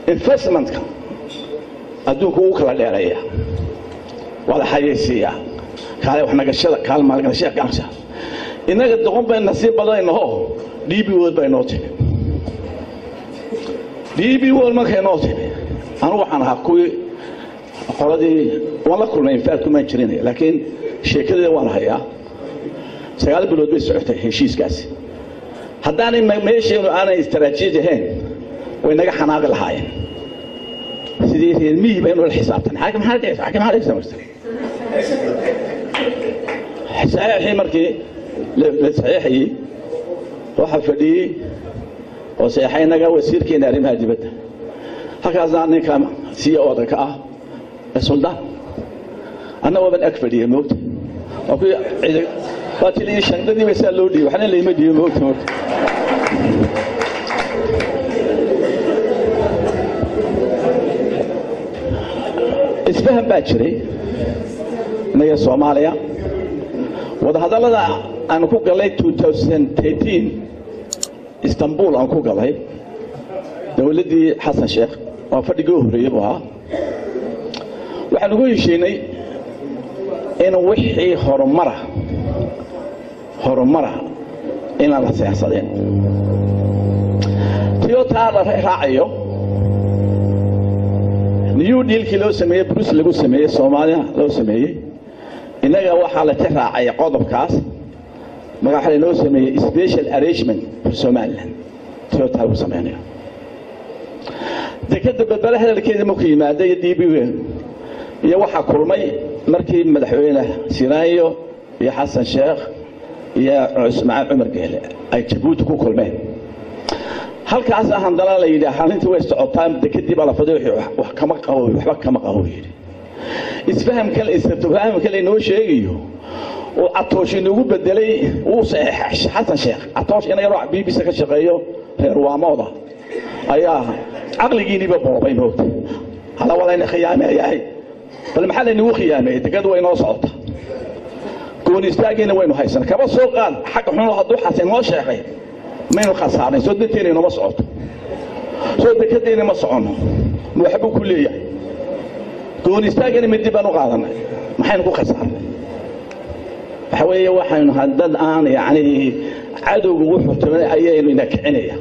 investment adduunka uu kala dheereeya wada xayeysiiya kaale wax nagashada kaal maalgashada ganacsiga inaga doqon baan nasiib badaynaho DB World bay noo timi DB World ma keenoo timi anu waxaan ahaa kuwii qoladii wala kulmay faad kuma jirin laakiin sheekada waan hayaa 9 bilood bay socotay heshiiskaasi haddaan meesheenu aanay istaraatiiji ahayn way naga xanaaqi lahaayeen sidii reermihii baynu la xisaabtan xaakim xaakim saxiixii markii la saxiixayay waxa fadhiyay oo saxiixaynaga wasiirkeena arrimaha dibadda halkaasna ninka CEO ka ah suldaan أنا وابن أكفر دي موت أوكي باتلي شندني مثال لودي وحنا اللي يمدي موت اسفهم باكري نيا الصومالية وهذا لذا أنا كوك قلي 2013 اسطنبول أنا كوك قلي دولتي حسن شيخ وفدي جوهري يبغى waxaan ugu heshiinay in wixii horumara in la siyaasadeen Toyota la raaciyo new deal kii loo sameeyay Bruce lagu sameeyay Soomaaliya loo sameeyay inaga waxa la raacay qodobkaas magaca loo sameeyay special arrangement for Somaliland Toyota lagu sameeyay dekada badalaha halkeeda ma ku yimaaday DB iyo waxa kulmay markii madaxweynaha Siraayo iyo Xasan Sheekh iyo Usmaan Umar Geele ay Djibouti ku kulmeen halkaas ahaan dalal la yiraahdo inta way socotaan dekadii baa la faday wax kama qabo waxba kama qabo isfaham kale inoo sheegayo oo atoosh inuu bedelay uu saxiix Xasan Sheekh atoosh inay raac BBC ka shaqeeyo reer waamooda ayaa aqligiiniba boobay mood hala wala in khiyaamay yahay فالمحل إنه خيامة تقدر وين وصلت كون يستاجين وين هيسن كبر سوق قال حق حنا هضو حسن ما شاقي ما ينخسرني سدتين إنه مصعود سد كدين مصعونه محبو كلية كون يستاجين من دبنا قادنا ما حين نكون خسرنا حوالي واحد هدد آن يعني عدو وحوت من أيام إنك عنية